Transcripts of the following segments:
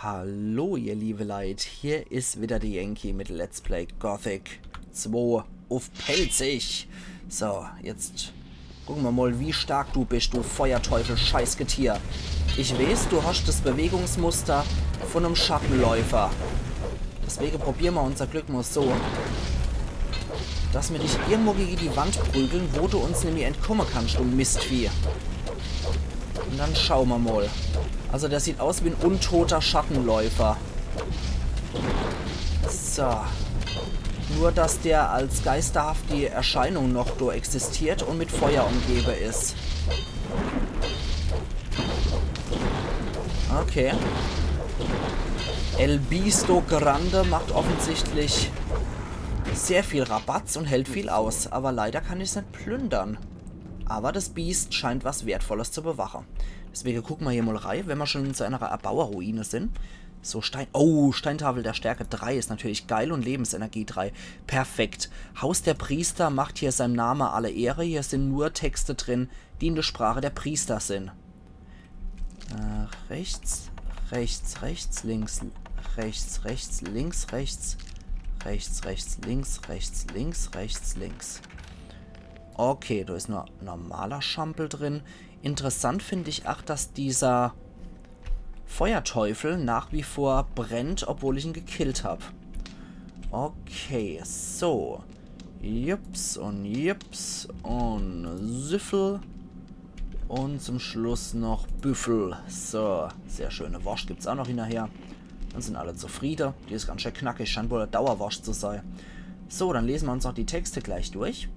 Hallo ihr liebe Leid, hier ist wieder die Yankee mit Let's Play Gothic 2 auf Pelzig. So, jetzt gucken wir mal, wie stark du bist, du Feuerteufel Scheißgetier. Ich weiß, du hast das Bewegungsmuster von einem Schattenläufer. Deswegen probieren wir unser Glück mal so, dass wir dich irgendwo gegen die Wand prügeln, wo du uns nämlich entkommen kannst, du Mistvieh. Und dann schauen wir mal. Also der sieht aus wie ein untoter Schattenläufer. So. Nur, dass der als geisterhafte Erscheinung noch so existiert und mit Feuer umgeben ist. Okay. El Bisto Grande macht offensichtlich sehr viel Rabatz und hält viel aus. Aber leider kann ich es nicht plündern. Aber das Biest scheint was Wertvolles zu bewachen. Deswegen gucken wir hier mal rein, wenn wir schon in so einer Erbauerruine sind. So, Oh, Steintafel der Stärke 3 ist natürlich geil und Lebensenergie 3. Perfekt. Haus der Priester macht hier seinem Namen alle Ehre. Hier sind nur Texte drin, die in der Sprache der Priester sind. Rechts, rechts, rechts, links, rechts, rechts, links, rechts, rechts, rechts, links, rechts, links, rechts, links. Okay, da ist nur normaler Schampel drin. Interessant finde ich auch, dass dieser Feuerteufel nach wie vor brennt, obwohl ich ihn gekillt habe. Okay, so. Jups und Süffel. Und zum Schluss noch Büffel. So, sehr schöne Wurst gibt es auch noch hinterher. Dann sind alle zufrieden. Die ist ganz schön knackig, scheint wohl eine Dauerwurst zu sein. So, dann lesen wir uns noch die Texte gleich durch.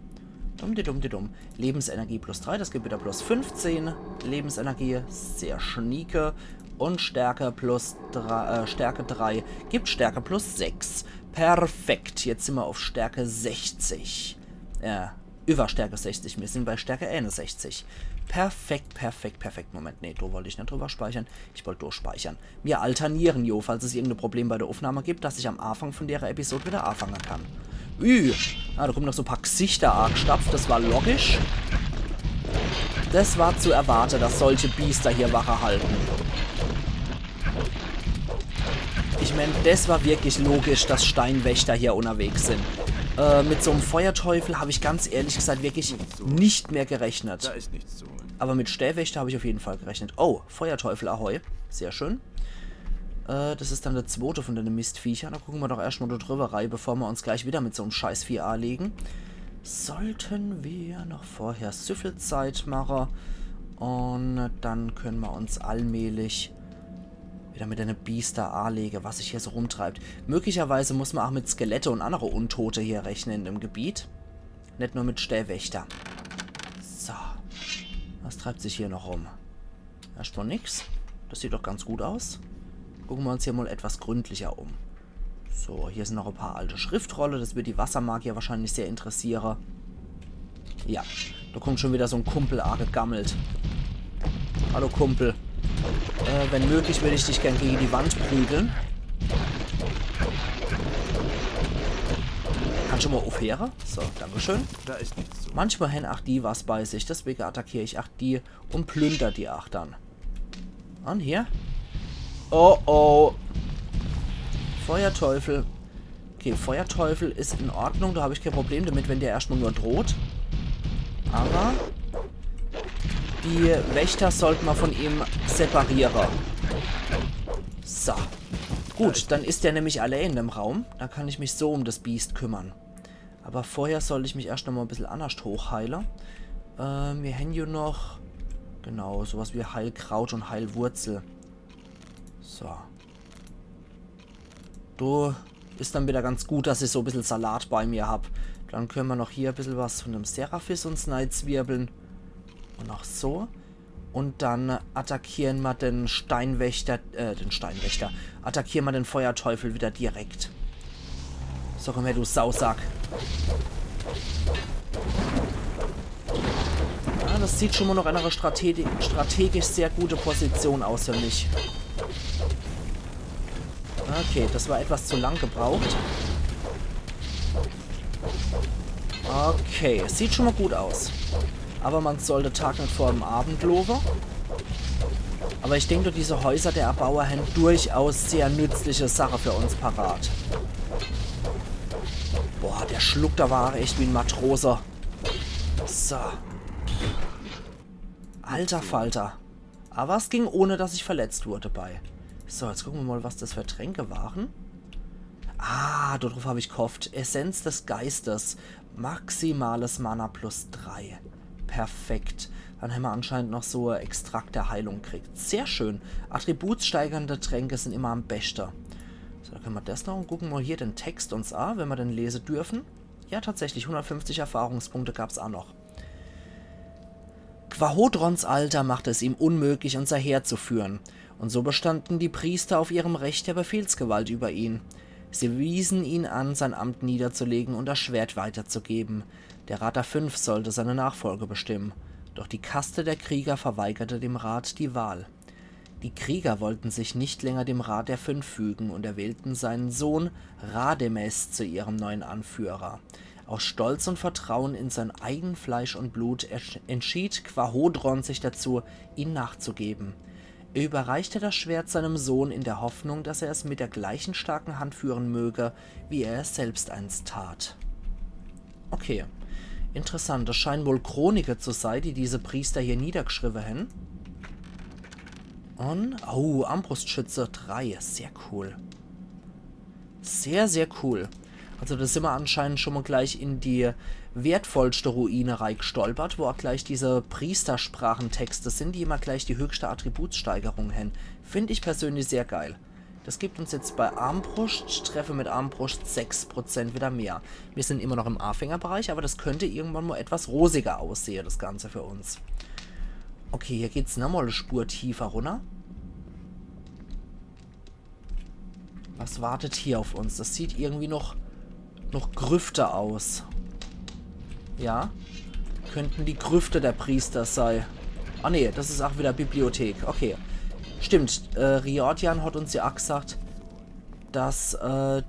Dumm. Lebensenergie plus 3, das gibt wieder plus 15. Lebensenergie, sehr schnieke. Und Stärke plus 3, Stärke 3 gibt Stärke plus 6. Perfekt, jetzt sind wir auf Stärke 60. Über Stärke 60, wir sind bei Stärke 61. Perfekt. Moment, nee, da wollte ich nicht drüber speichern. Ich wollte durchspeichern. Wir alternieren, jo, falls es irgendein Problem bei der Aufnahme gibt, dass ich am Anfang von der Episode wieder anfangen kann. Da kommen noch so ein paar Gesichter angestapft, das war logisch. Das war zu erwarten, dass solche Biester hier Wache halten. Ich meine, das war wirklich logisch, dass Steinwächter hier unterwegs sind. Mit so einem Feuerteufel habe ich ganz ehrlich gesagt wirklich nicht mehr gerechnet. Da ist nichts zu holen. Aber mit Stählwächter habe ich auf jeden Fall gerechnet. Oh, Feuerteufel, ahoi. Sehr schön. Das ist dann der zweite von den Mistviecher. Da gucken wir doch erstmal da drüber rein, bevor wir uns gleich wieder mit so einem Scheiß-Vieh anlegen. Sollten wir noch vorher Süffelzeit machen. Und dann können wir uns allmählich wieder mit einer Biester anlegen, was sich hier so rumtreibt. Möglicherweise muss man auch mit Skelette und andere Untote hier rechnen in dem Gebiet. Nicht nur mit Stählwächter. So. Was treibt sich hier noch rum? Erstmal nix. Das sieht doch ganz gut aus. Gucken wir uns hier mal etwas gründlicher um. So, hier sind noch ein paar alte Schriftrolle. Das wird die Wassermagier wahrscheinlich sehr interessieren. Ja, da kommt schon wieder so ein Kumpel gegammelt. Hallo Kumpel. Wenn möglich würde ich dich gern gegen die Wand prügeln. Kannst du mal aufhören? So, dankeschön. Da ist nichts zu holen. Manchmal haben auch die was bei sich. Deswegen attackiere ich auch die und plünder die auch dann. Und hier? Oh. Feuerteufel. Okay, Feuerteufel ist in Ordnung. Da habe ich kein Problem damit, wenn der erstmal nur droht. Aber die Wächter sollten wir von ihm separieren. So. Gut, dann ist der nämlich allein im Raum. Dann kann ich mich so um das Biest kümmern. Aber vorher sollte ich mich erst noch mal ein bisschen anders hochheilen. Wir haben hier noch genau, sowas wie Heilkraut und Heilwurzel. So. Du ist dann wieder ganz gut, dass ich so ein bisschen Salat bei mir habe. Dann können wir noch hier ein bisschen was von dem Seraphis uns zwirbeln. Und auch so. Und dann attackieren wir den Steinwächter. Attackieren wir den Feuerteufel wieder direkt. So, komm her, du Sausack. Ja, das sieht schon mal noch eine strategisch sehr gute Position aus für mich. Okay, das war etwas zu lang gebraucht. Okay, es sieht schon mal gut aus. Aber man sollte Tag nicht vor dem Abend loben. Aber ich denke, diese Häuser der Erbauer haben durchaus sehr nützliche Sache für uns parat. Boah, der schluckt da war echt wie ein Matrose. So. Alter Falter. Aber es ging ohne, dass ich verletzt wurde bei. So, jetzt gucken wir mal, was das für Tränke waren. Ah, darauf habe ich gehofft. Essenz des Geistes. Maximales Mana plus 3. Perfekt. Dann haben wir anscheinend noch so ein Extrakt der Heilung gekriegt. Sehr schön. Attributssteigernde Tränke sind immer am besten. So, dann können wir das noch und gucken wir hier den Text uns an, wenn wir den lesen dürfen. Ja, tatsächlich. 150 Erfahrungspunkte gab es auch noch. Quahodrons Alter machte es ihm unmöglich, unser Heer zu führen. Und so bestanden die Priester auf ihrem Recht der Befehlsgewalt über ihn. Sie wiesen ihn an, sein Amt niederzulegen und das Schwert weiterzugeben. Der Rat der Fünf sollte seine Nachfolge bestimmen. Doch die Kaste der Krieger verweigerte dem Rat die Wahl. Die Krieger wollten sich nicht länger dem Rat der Fünf fügen und erwählten seinen Sohn Rademes zu ihrem neuen Anführer. Aus Stolz und Vertrauen in sein eigen Fleisch und Blut entschied Quahodron sich dazu, ihm nachzugeben. Er überreichte das Schwert seinem Sohn in der Hoffnung, dass er es mit der gleichen starken Hand führen möge, wie er es selbst einst tat. Okay, interessant. Das scheinen wohl Chroniken zu sein, die diese Priester hier niedergeschrieben haben. Und, oh, Armbrustschütze 3, sehr cool. Sehr, sehr cool. Also da sind wir anscheinend schon mal gleich in die wertvollste Ruine reingestolpert, wo auch gleich diese Priestersprachentexte sind, die immer gleich die höchste Attributssteigerung haben. Finde ich persönlich sehr geil. Das gibt uns jetzt bei Armbrust, Treffe mit Armbrust 6% wieder mehr. Wir sind immer noch im Anfängerbereich, aber das könnte irgendwann mal etwas rosiger aussehen, das Ganze für uns. Okay, hier geht es nochmal eine Spur tiefer runter. Was wartet hier auf uns? Das sieht irgendwie noch Grüfte aus. Ja? Könnten die Grüfte der Priester sein. Ah ne, das ist auch wieder Bibliothek. Okay. Stimmt, Riordan hat uns ja auch gesagt, dass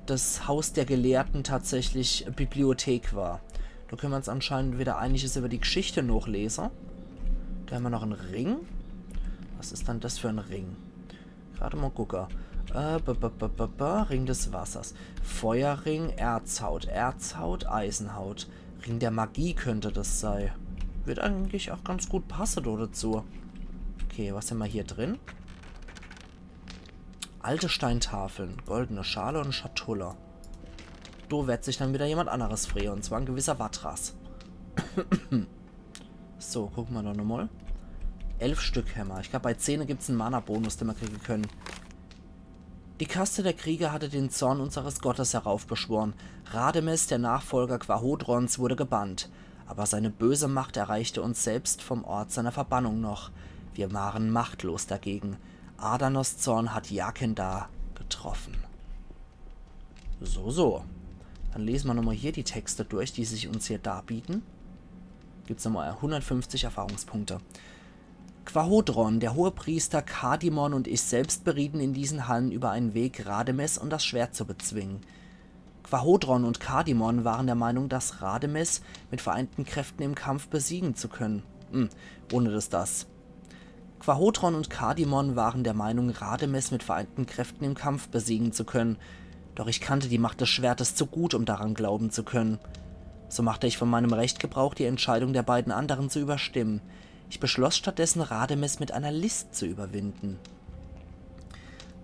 das Haus der Gelehrten tatsächlich Bibliothek war. Da können wir uns anscheinend wieder einiges über die Geschichte noch lesen. Da haben wir noch einen Ring. Was ist dann das für ein Ring? Gerade mal gucken. Ring des Wassers. Feuerring, Erzhaut, Eisenhaut. Ring der Magie könnte das sein. Wird eigentlich auch ganz gut passen dazu. Okay, was haben wir hier drin? Alte Steintafeln, goldene Schale und Schatulle. Da wird sich dann wieder jemand anderes freuen, und zwar ein gewisser Watras. So, gucken wir doch nochmal. 11 Stück Hämmer. Ich glaube, bei 10 gibt es einen Mana-Bonus, den wir kriegen können. Die Kaste der Krieger hatte den Zorn unseres Gottes heraufbeschworen. Rademes, der Nachfolger Quahodrons, wurde gebannt. Aber seine böse Macht erreichte uns selbst vom Ort seiner Verbannung noch. Wir waren machtlos dagegen. Adanos Zorn hat Jakendar getroffen. So. Dann lesen wir nochmal hier die Texte durch, die sich uns hier darbieten. Gibt es nochmal 150 Erfahrungspunkte. Quahodron, der Hohepriester Kadimon und ich selbst berieten in diesen Hallen über einen Weg, Rademes und das Schwert zu bezwingen. Quahodron und Kadimon waren der Meinung, dass Rademes mit vereinten Kräften im Kampf besiegen zu können. Ohne das. Quahodron und Kadimon waren der Meinung, Rademes mit vereinten Kräften im Kampf besiegen zu können. Doch ich kannte die Macht des Schwertes zu gut, um daran glauben zu können. So machte ich von meinem Recht Gebrauch, die Entscheidung der beiden anderen zu überstimmen. Ich beschloss stattdessen, Rademes mit einer List zu überwinden.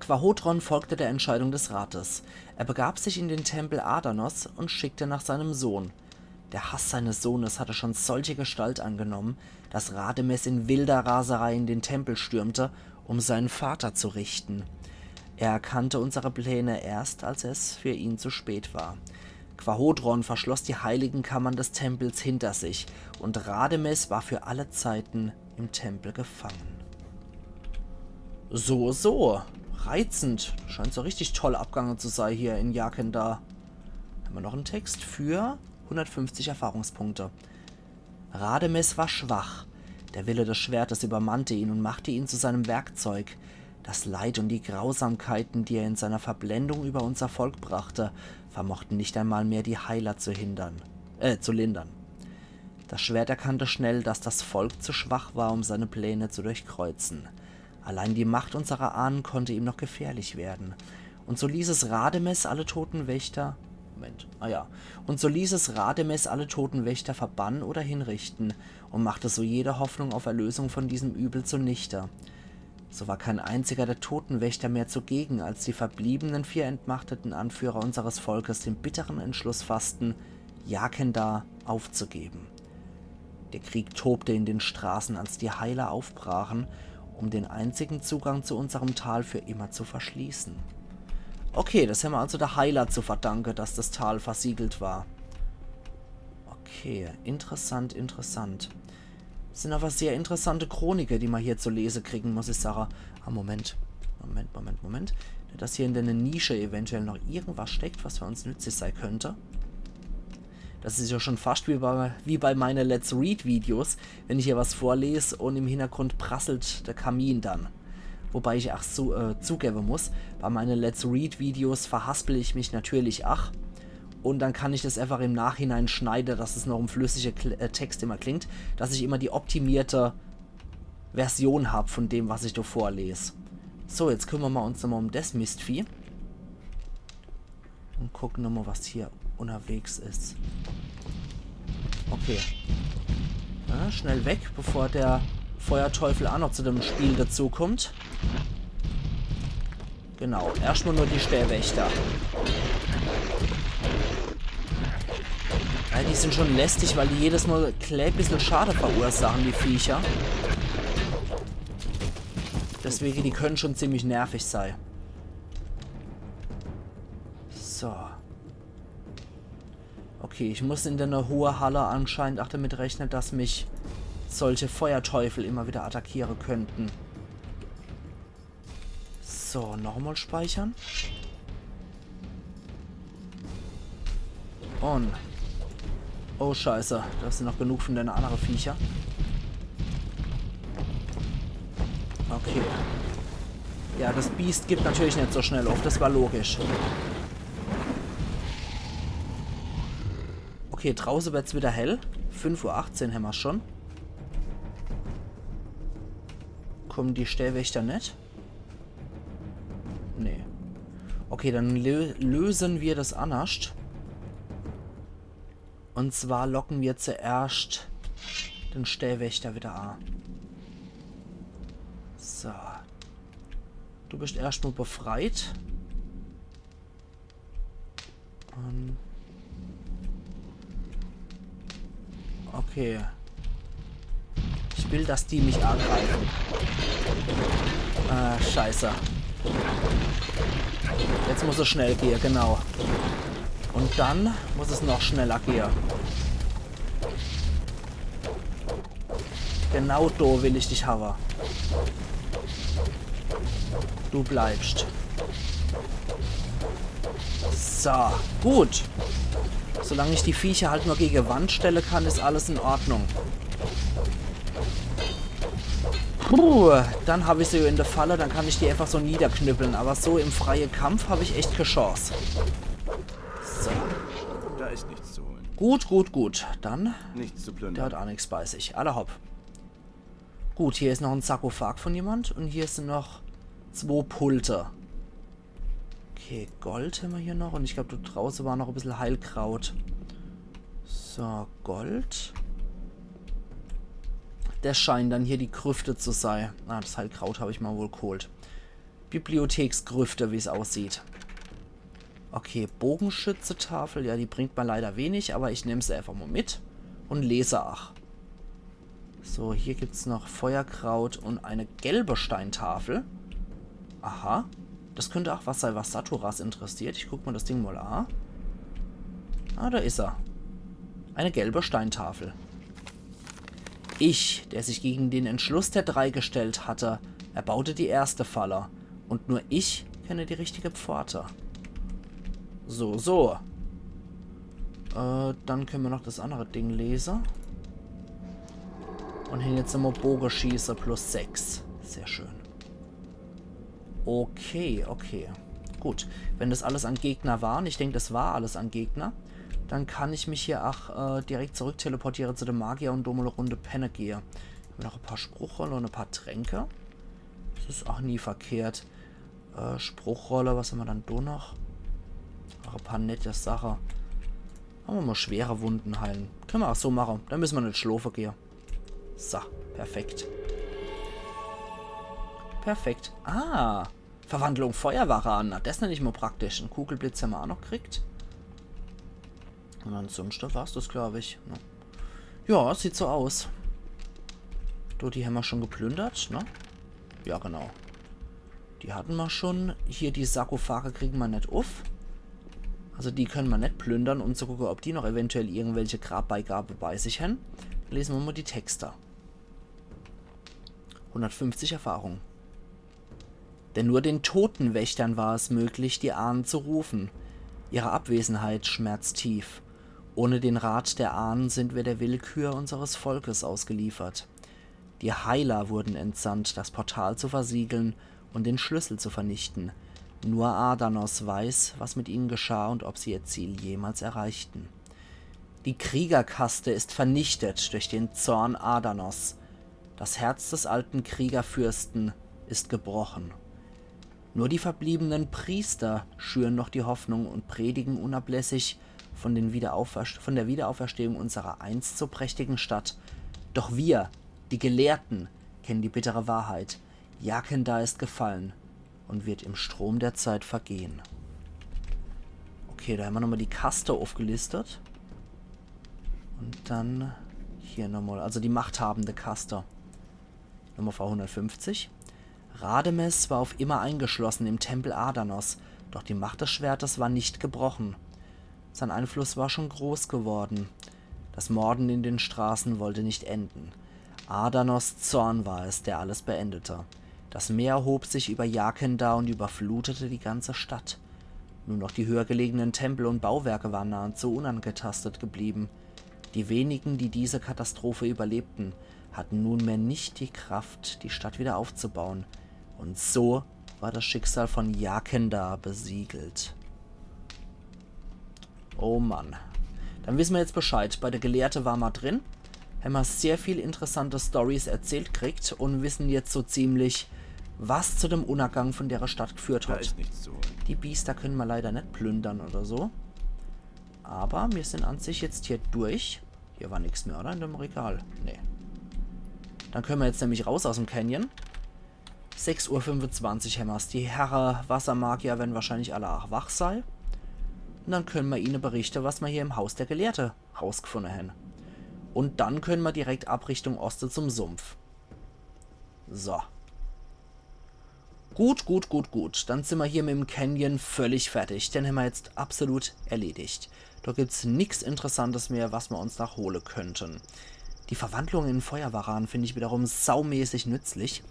Quahodron folgte der Entscheidung des Rates. Er begab sich in den Tempel Adanos und schickte nach seinem Sohn. Der Hass seines Sohnes hatte schon solche Gestalt angenommen, dass Rademes in wilder Raserei in den Tempel stürmte, um seinen Vater zu richten. Er erkannte unsere Pläne erst, als es für ihn zu spät war. Quahodron verschloss die heiligen Kammern des Tempels hinter sich, und Rademes war für alle Zeiten im Tempel gefangen. So. Reizend. Scheint so richtig toll abgegangen zu sein hier in Jakendar. Haben wir noch einen Text für 150 Erfahrungspunkte. Rademes war schwach. Der Wille des Schwertes übermannte ihn und machte ihn zu seinem Werkzeug. Das Leid und die Grausamkeiten, die er in seiner Verblendung über unser Volk brachte, vermochten nicht einmal mehr die Heiler zu lindern. Das Schwert erkannte schnell, dass das Volk zu schwach war, um seine Pläne zu durchkreuzen. Allein die Macht unserer Ahnen konnte ihm noch gefährlich werden. Und so ließ es Rademes alle toten Wächter... Und so ließ es Rademes alle toten Wächter verbannen oder hinrichten und machte so jede Hoffnung auf Erlösung von diesem Übel zunichte. So war kein einziger der Totenwächter mehr zugegen, als die verbliebenen 4 entmachteten Anführer unseres Volkes den bitteren Entschluss fassten, Jaqen-Dar aufzugeben. Der Krieg tobte in den Straßen, als die Heiler aufbrachen, um den einzigen Zugang zu unserem Tal für immer zu verschließen. Okay, das haben wir also der Heiler zu verdanken, dass das Tal versiegelt war. Okay, interessant, interessant. Das sind aber sehr interessante Chroniken, die man hier zu lesen kriegen, muss ich sagen. Ah, Moment. Dass hier in der Nische eventuell noch irgendwas steckt, was für uns nützlich sein könnte. Das ist ja schon fast wie bei meinen Let's Read Videos, wenn ich hier was vorlese und im Hintergrund prasselt der Kamin dann. Wobei ich zugeben muss, bei meinen Let's Read Videos verhaspel ich mich natürlich und dann kann ich das einfach im Nachhinein schneiden, dass es noch um flüssige Text immer klingt, dass ich immer die optimierte Version habe von dem, was ich da vorlese. So, jetzt kümmern wir uns nochmal um das Mistvieh. Und gucken nochmal, was hier unterwegs ist. Okay. Ja, schnell weg, bevor der Feuerteufel auch noch zu dem Spiel dazukommt. Genau, erstmal nur die Stählwächter. Ja, die sind schon lästig, weil die jedes Mal ein bisschen Schade verursachen, die Viecher. Deswegen, die können schon ziemlich nervig sein. So. Okay, ich muss in der hohen Halle anscheinend auch damit rechnen, dass mich solche Feuerteufel immer wieder attackieren könnten. So, nochmal speichern. Und... Oh, scheiße. Da sind noch genug von den anderen Viecher. Okay. Ja, das Biest gibt natürlich nicht so schnell auf. Das war logisch. Okay, draußen wird es wieder hell. 5:18 Uhr haben wir schon. Kommen die Stählwächter nicht? Nee. Okay, dann lösen wir das anders. Und zwar locken wir zuerst den Stählwächter wieder an. So. Du bist erstmal befreit. Okay. Ich will, dass die mich angreifen. Ah, scheiße. Jetzt muss es schnell gehen, genau. Und dann muss es noch schneller gehen. Genau da will ich dich haben. Du bleibst. So, gut. Solange ich die Viecher halt nur gegen Wand stelle kann, ist alles in Ordnung. Dann habe ich sie in der Falle, dann kann ich die einfach so niederknüppeln. Aber so im freien Kampf habe ich echt keine Chance. So. Da ist nichts zu holen. Gut. Dann. Nichts zu plündern. Der hat auch nichts bei sich. Alle hopp. Gut, hier ist noch ein Sarkophag von jemand. Und hier sind noch 2 Pulte. Okay, Gold haben wir hier noch. Und ich glaube, da draußen war noch ein bisschen Heilkraut. So, Gold. Das scheint dann hier die Grüfte zu sein. Ah, das Heilkraut habe ich mal wohl geholt. Bibliotheksgrüfte, wie es aussieht. Okay, Bogenschützetafel. Ja, die bringt mir leider wenig, aber ich nehme sie einfach mal mit. Und lese auch. So, hier gibt es noch Feuerkraut und eine gelbe Steintafel. Aha. Das könnte auch was sein, was Saturas interessiert. Ich gucke mal das Ding mal an. Ah, da ist er. Eine gelbe Steintafel. Ich, der sich gegen den Entschluss der 3 gestellt hatte, erbaute die erste Falle. Und nur ich kenne die richtige Pforte. So. Dann können wir noch das andere Ding lesen. Und hier jetzt nochmal Bogenschieße plus 6. Sehr schön. Okay. Gut. Wenn das alles an Gegner war, und ich denke, das war alles an Gegner, dann kann ich mich hier auch direkt zurück teleportieren zu dem Magier und mal eine Runde Penne gehe. Noch ein paar Spruchrollen und ein paar Tränke. Das ist auch nie verkehrt. Spruchrolle, was haben wir dann da noch? Auch ein paar nette Sachen. Haben wir mal schwere Wunden heilen. Können wir auch so machen. Dann müssen wir nicht schlafen gehen. So, perfekt. Perfekt. Ah, Verwandlung Feuerware an. Na, das nenne ich mal praktisch. Ein Kugelblitz haben wir auch noch gekriegt. Und ansonsten war es das, glaube ich. Ja, sieht so aus. Die haben wir schon geplündert, ne? Ja, genau. Die hatten wir schon. Hier die Sarkophage kriegen wir nicht auf. Also die können wir nicht plündern, um zu gucken, ob die noch eventuell irgendwelche Grabbeigabe bei sich haben. Lesen wir mal die Texte. 150 Erfahrung. Denn nur den Totenwächtern war es möglich, die Ahnen zu rufen. Ihre Abwesenheit schmerzt tief. Ohne den Rat der Ahnen sind wir der Willkür unseres Volkes ausgeliefert. Die Heiler wurden entsandt, das Portal zu versiegeln und den Schlüssel zu vernichten. Nur Adanos weiß, was mit ihnen geschah und ob sie ihr Ziel jemals erreichten. Die Kriegerkaste ist vernichtet durch den Zorn Adanos. Das Herz des alten Kriegerfürsten ist gebrochen. Nur die verbliebenen Priester schüren noch die Hoffnung und predigen unablässig von der Wiederauferstehung unserer einst so prächtigen Stadt. Doch wir, die Gelehrten, kennen die bittere Wahrheit. Jaqen-Da ist gefallen und wird im Strom der Zeit vergehen. Okay, da haben wir nochmal die Kaste aufgelistet. Und dann hier nochmal, also die machthabende Kaste. Nummer V150. Radames war auf immer eingeschlossen im Tempel Adanos, doch die Macht des Schwertes war nicht gebrochen. Sein Einfluss war schon groß geworden. Das Morden in den Straßen wollte nicht enden. Adanos Zorn war es, der alles beendete. Das Meer hob sich über Jaqen-Da und überflutete die ganze Stadt. Nur noch die höher gelegenen Tempel und Bauwerke waren nahezu unangetastet geblieben. Die wenigen, die diese Katastrophe überlebten, hatten nunmehr nicht die Kraft, die Stadt wieder aufzubauen. Und so war das Schicksal von Jaqen-Da besiegelt. Oh Mann. Dann wissen wir jetzt Bescheid. Bei der Gelehrte waren wir drin. Haben wir sehr viel interessante Storys erzählt kriegt und wissen jetzt so ziemlich, was zu dem Untergang von der Stadt geführt Da hat. ist nichts zu holen. Die Biester können wir leider nicht plündern oder so. Aber wir sind an sich jetzt hier durch. Hier war nichts mehr, oder? In dem Regal. Nee. Dann können wir jetzt nämlich raus aus dem Canyon. 6:25 Uhr haben wir's. Die Herren Wassermagier werden wahrscheinlich alle auch wach sein. Und dann können wir ihnen berichten, was wir hier im Haus der Gelehrte rausgefunden haben. Und dann können wir direkt ab Richtung Osten zum Sumpf. So. Gut. Dann sind wir hier mit dem Canyon völlig fertig. Den haben wir jetzt absolut erledigt. Da gibt es nichts Interessantes mehr, was wir uns noch holen könnten. Die Verwandlung in Feuerwaran finde ich wiederum saumäßig nützlich.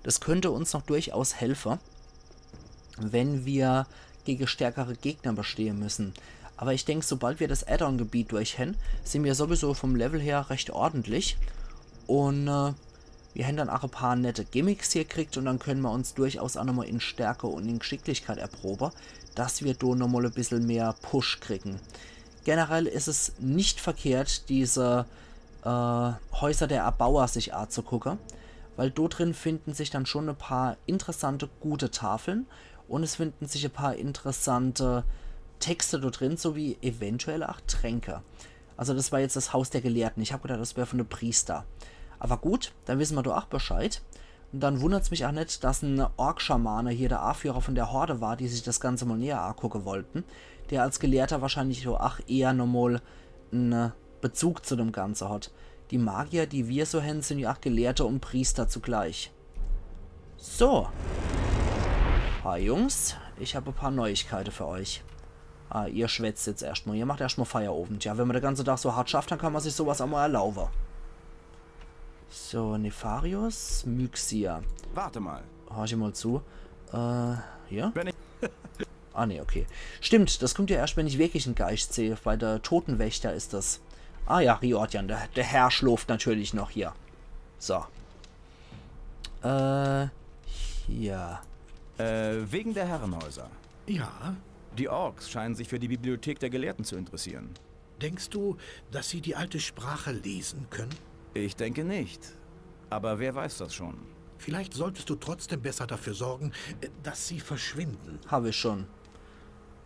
Das könnte uns noch durchaus helfen, wenn wir gegen stärkere Gegner bestehen müssen. Aber ich denke, sobald wir das Add-on-Gebiet durch haben, sind wir sowieso vom Level her recht ordentlich. Und wir haben dann auch ein paar nette Gimmicks hier gekriegt und dann können wir uns durchaus auch nochmal in Stärke und in Geschicklichkeit erproben, dass wir da nochmal ein bisschen mehr Push kriegen. Generell ist es nicht verkehrt, diese Häuser der Erbauer sich anzugucken, weil dort drin finden sich dann schon ein paar interessante, gute Tafeln und es finden sich ein paar interessante Texte dort drin, sowie eventuell auch Tränke. Also das war jetzt das Haus der Gelehrten. Ich habe gedacht, das wäre von einem Priester. Aber gut, dann wissen wir doch auch Bescheid. Und dann wundert es mich auch nicht, dass ein Ork-Schamane hier der A-Führer von der Horde war, die sich das Ganze mal näher angucken wollten. Der als Gelehrter wahrscheinlich so eher nochmal einen Bezug zu dem Ganzen hat. Die Magier, die wir so haben, sind ja auch Gelehrte und Priester zugleich. So. Hi Jungs, ich habe ein paar Neuigkeiten für euch. Ah, ihr schwätzt jetzt erstmal. Ihr macht erstmal Feierabend. Ja, wenn man den ganzen Tag so hart schafft, dann kann man sich sowas auch mal erlauben. So, Nefarius, Myxia. Warte mal. Hör ich mal zu. Hier? Wenn ich Ah, ne, okay. Stimmt, das kommt ja erst, wenn ich wirklich einen Geist sehe. Bei der Totenwächter ist das. Ah ja, Riordan, der Herr schläft natürlich noch hier. So. Hier. Wegen der Herrenhäuser. Ja, Die Orks scheinen sich für die Bibliothek der Gelehrten zu interessieren. denkst du, dass sie die alte Sprache lesen können? Ich denke nicht. Aber wer weiß das schon? Vielleicht solltest du trotzdem besser dafür sorgen, dass sie verschwinden. Habe ich schon.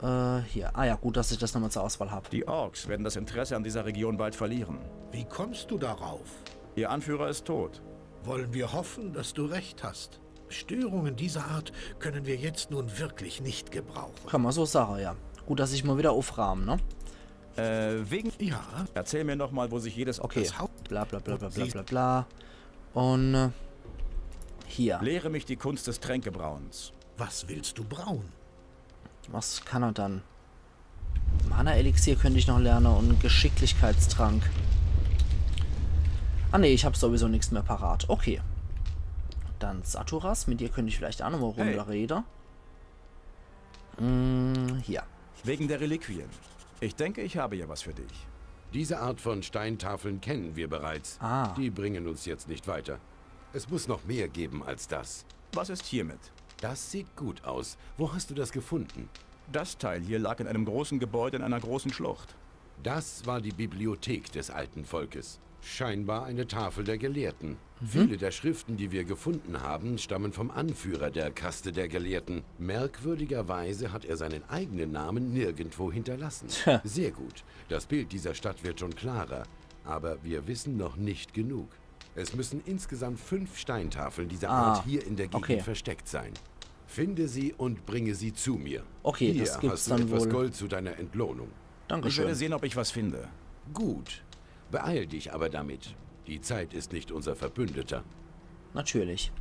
Hier. Ah ja, gut, dass ich das nochmal zur Auswahl habe. Die Orks werden das Interesse an dieser Region bald verlieren. Wie kommst du darauf? Ihr Anführer ist tot. Wollen wir hoffen, dass du recht hast. Störungen dieser Art können wir jetzt nun wirklich nicht gebrauchen. Kann man so sagen, ja. Gut, dass ich mal wieder aufrahmen, ne? Wegen... Ja, Erzähl mir noch mal, wo sich jedes... Okay. das Haupt... Bla bla bla bla bla bla bla. Und hier. Lehre mich die Kunst des Tränkebrauens. Was willst du brauen? Was kann er dann? Mana-Elixier könnte ich noch lernen und einen Geschicklichkeitstrank. Ah ne, ich habe sowieso nichts mehr parat. Okay. Dann Saturas, mit dir könnte ich vielleicht auch noch mal runterreden. Hier. Wegen der Reliquien. Ich denke, ich habe ja was für dich. Diese Art von Steintafeln kennen wir bereits. Ah. Die bringen uns jetzt nicht weiter. Es muss noch mehr geben als das. Was ist hiermit? Das sieht gut aus. Wo hast du das gefunden? Das Teil hier lag in einem großen Gebäude in einer großen Schlucht. Das war die Bibliothek des alten Volkes. Scheinbar eine Tafel der Gelehrten. Viele der Schriften, die wir gefunden haben, stammen vom Anführer der Kaste der Gelehrten. Merkwürdigerweise hat er seinen eigenen Namen nirgendwo hinterlassen. Tja. Sehr gut. Das Bild dieser Stadt wird schon klarer. Aber wir wissen noch nicht genug. Es müssen insgesamt 5 Steintafeln dieser Art hier in der Gegend versteckt sein. Finde sie und bringe sie zu mir. Okay, Hier das gibt's hast du dann etwas wohl. Gold zu deiner Entlohnung. Ich werde Dankeschön. sehen, ob ich was finde. Gut. Beeil dich aber damit. Die Zeit ist nicht unser Verbündeter. Natürlich.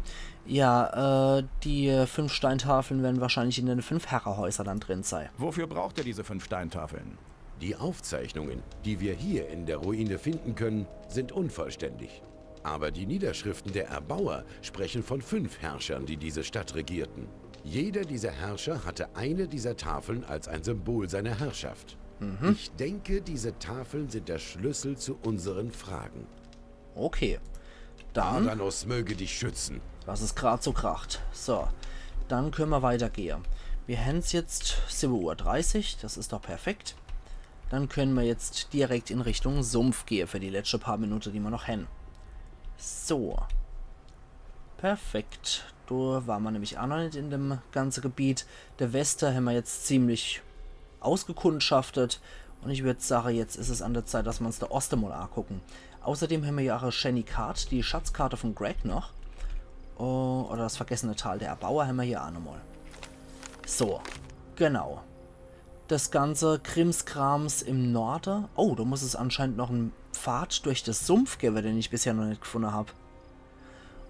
Ja, die 5 Steintafeln werden wahrscheinlich in den 5 Herrenhäusern dann drin sein. Wofür braucht ihr diese 5 Steintafeln? Die Aufzeichnungen, die wir hier in der Ruine finden können, sind unvollständig. Aber die Niederschriften der Erbauer sprechen von 5 Herrschern, die diese Stadt regierten. Jeder dieser Herrscher hatte eine dieser Tafeln als ein Symbol seiner Herrschaft. Ich denke, diese Tafeln sind der Schlüssel zu unseren Fragen. Okay. Dann, Adanos möge dich schützen. was es gerade so kracht. So, dann können wir weitergehen. Wir haben es jetzt 7:30 Uhr, das ist doch perfekt. Dann können wir jetzt direkt in Richtung Sumpf gehen für die letzten paar Minuten, die wir noch haben. So. Perfekt. Da waren wir nämlich auch noch nicht in dem ganzen Gebiet. Der Westen haben wir jetzt ziemlich ausgekundschaftet. Und ich würde sagen, jetzt ist es an der Zeit, dass wir uns der Osten mal angucken. Außerdem haben wir ja auch eine Shiny Card, die Schatzkarte von Greg noch. Oh, oder das vergessene Tal der Erbauer haben wir hier auch nochmal. So, genau. Das ganze Krimskrams im Norden. Oh, da muss es anscheinend noch einen Pfad durch das Sumpf geben, den ich bisher noch nicht gefunden habe.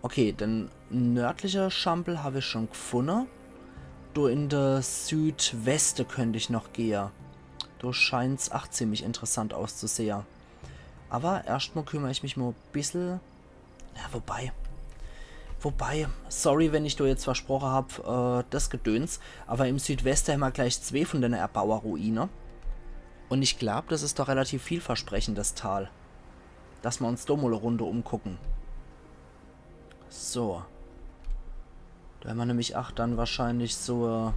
Okay, den nördlichen Schampel habe ich schon gefunden. Da in der Südweste könnte ich noch gehen. Da scheint es auch ziemlich interessant auszusehen. Aber erstmal kümmere ich mich mal ein bisschen... Ja, Wobei, sorry, wenn ich da jetzt versprochen habe, das Gedöns, aber im Südwesten haben wir gleich 2 von den Erbauerruine. Und ich glaube, das ist doch relativ vielversprechend, das Tal. Dass wir uns da mal eine Runde umgucken. So. Da haben wir nämlich auch dann wahrscheinlich so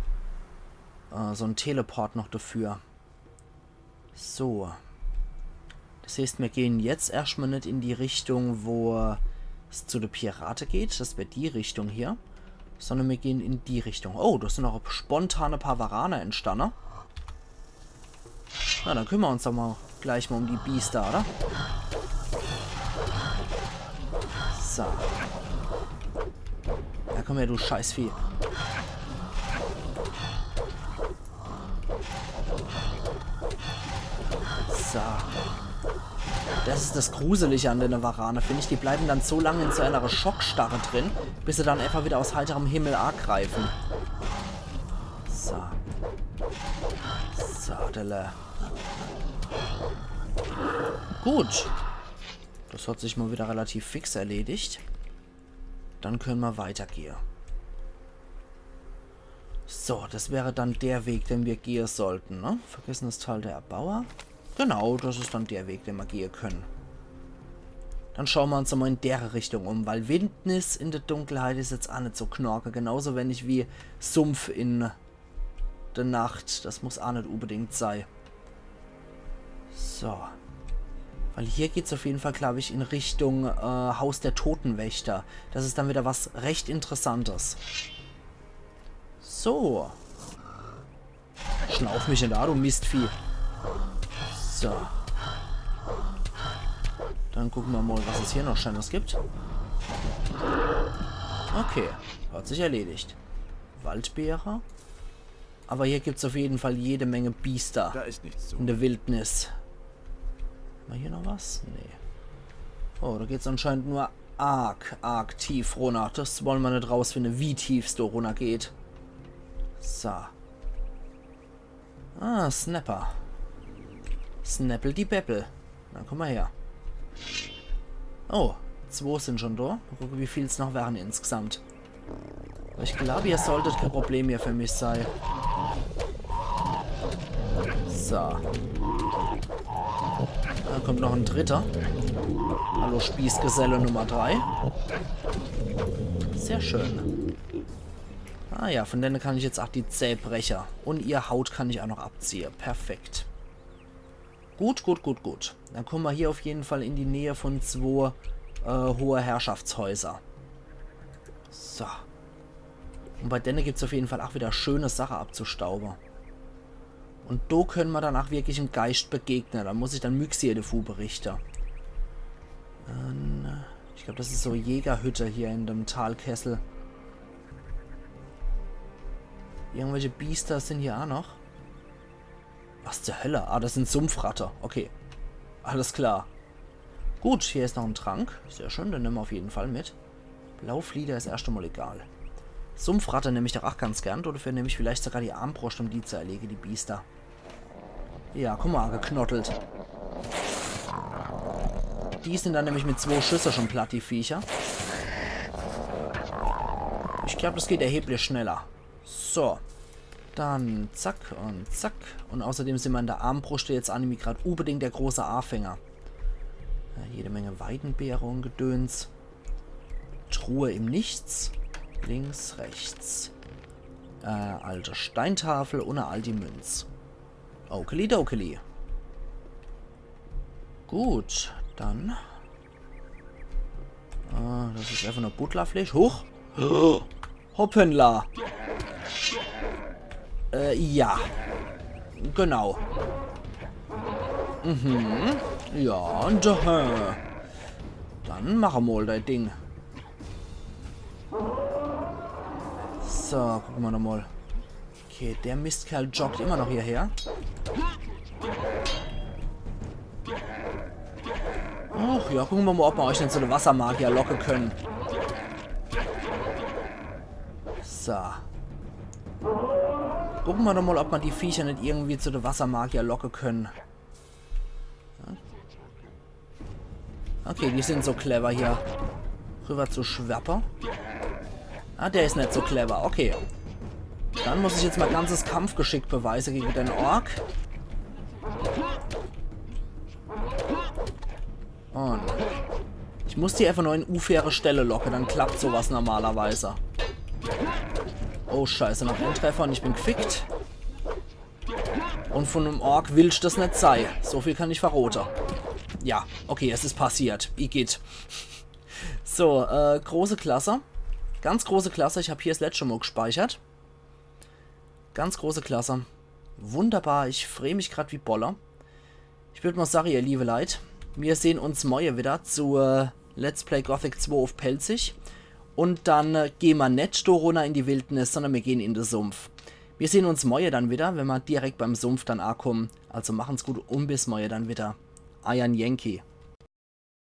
ein Teleport noch dafür. So. Das heißt, wir gehen jetzt erstmal nicht in die Richtung, wo es zu der Pirate geht. Das wäre die Richtung hier. Sondern wir gehen in die Richtung. Oh, da sind noch spontane paar Varaner entstanden. Na, dann kümmern wir uns doch mal gleich mal um die Biester, oder? So. Ja, komm her, du Scheißvieh. So. Das ist das Gruselige an den Varaner, finde ich. Die bleiben dann so lange in so einer Schockstarre drin, bis sie dann einfach wieder aus heiterem Himmel angreifen. So. So, Delle. Gut. Das hat sich mal wieder relativ fix erledigt. Dann können wir weitergehen. So, das wäre dann der Weg, den wir gehen sollten, ne? Vergessenes Tal der Erbauer. Genau, das ist dann der Weg, den wir gehen können. Dann schauen wir uns mal in der Richtung um, weil Wildnis in der Dunkelheit ist jetzt auch nicht so knorke. Genauso wenig wie Sumpf in der Nacht. Das muss auch nicht unbedingt sein. So. Weil hier geht es auf jeden Fall, glaube ich, in Richtung Haus der Totenwächter. Das ist dann wieder was recht Interessantes. So. Schnauf mich nicht da, du Mistvieh. So. Dann gucken wir mal, was es hier noch Schönes gibt. Okay, hat sich erledigt. Waldbeere. Aber hier gibt es auf jeden Fall jede Menge Biester Da ist nichts zu. in der Wildnis. Haben wir hier noch was? Nee. Oh, da geht es anscheinend nur arg tief runter. Das wollen wir nicht rausfinden, wie tief es da runter geht. So. Ah, Snapper. Snappel die Beppel. Dann komm mal her. Oh, 2 sind schon da. Mal gucken, wie viel es noch wären insgesamt. Aber ich glaube, ihr solltet kein Problem hier für mich sein. So. Dann kommt noch ein dritter. Hallo Spießgeselle Nummer 3. Sehr schön. Ah ja, von denen kann ich jetzt auch die Zähbrecher. Und ihr Haut kann ich auch noch abziehen. Perfekt. Gut. Dann kommen wir hier auf jeden Fall in die Nähe von 2 hohe Herrschaftshäuser. So. Und bei denen gibt es auf jeden Fall auch wieder schöne Sachen abzustauben. Und da können wir dann auch wirklich einen Geist begegnen. Da muss ich dann Myxie de Fu berichten. Ich glaube, das ist so Jägerhütte hier in dem Talkessel. Irgendwelche Biester sind hier auch noch. Was zur Hölle? Ah, das sind Sumpfratter. Okay. Alles klar. Gut, hier ist noch ein Trank. Sehr schön, den nehmen wir auf jeden Fall mit. Blauflieder ist erst einmal egal. Sumpfratter nehme ich doch auch ganz gern. Dafür nehme ich vielleicht sogar die Armbrust, um die zu erlegen, die Biester. Ja, guck mal, geknottelt. Die sind dann nämlich mit 2 Schüssen schon platt, die Viecher. Ich glaube, das geht erheblich schneller. So. Dann zack und zack. Und außerdem sind wir in der Armbrust jetzt an, nämlich gerade unbedingt der große A-Fänger. Ja, jede Menge Weidenbeere und Gedöns. Truhe im Nichts. Links, rechts. Alte Steintafel und eine alte Münz. Okeli. Gut, dann. Das ist einfach nur Butlerfleisch. Hoch! Hoppenla! Ja. Genau. Ja, und dann machen wir mal das Ding. So, gucken wir nochmal. Okay, der Mistkerl joggt immer noch hierher. Ach ja, gucken wir mal, ob wir euch nicht so eine Wassermagier locken können. So. Gucken wir doch mal, ob man die Viecher nicht irgendwie zu der Wassermagier locken können. Okay, die sind so clever hier. Rüber zu Schwapper. Ah, der ist nicht so clever. Okay. Dann muss ich jetzt mal ganzes Kampfgeschick beweisen gegen den Ork. Und ich muss die einfach nur in unfaire Stelle locken, dann klappt sowas normalerweise. Oh scheiße, noch ein Treffer und ich bin gefickt. Und von einem Ork will ich das nicht sein. So viel kann ich verroten. Ja, okay, es ist passiert. Igitt. So, große Klasse. Ganz große Klasse. Ich habe hier das letzte Mal gespeichert. Ganz große Klasse. Wunderbar. Ich freue mich gerade wie Boller. Ich würde mal sagen, ihr liebe Leute, wir sehen uns morgen wieder zu Let's Play Gothic 2 auf Pelzig. Und dann gehen wir nicht da runter in die Wildnis, sondern wir gehen in den Sumpf. Wir sehen uns morgen dann wieder, wenn wir direkt beim Sumpf dann ankommen. Also machen's gut und bis morgen dann wieder. Iron Yankee.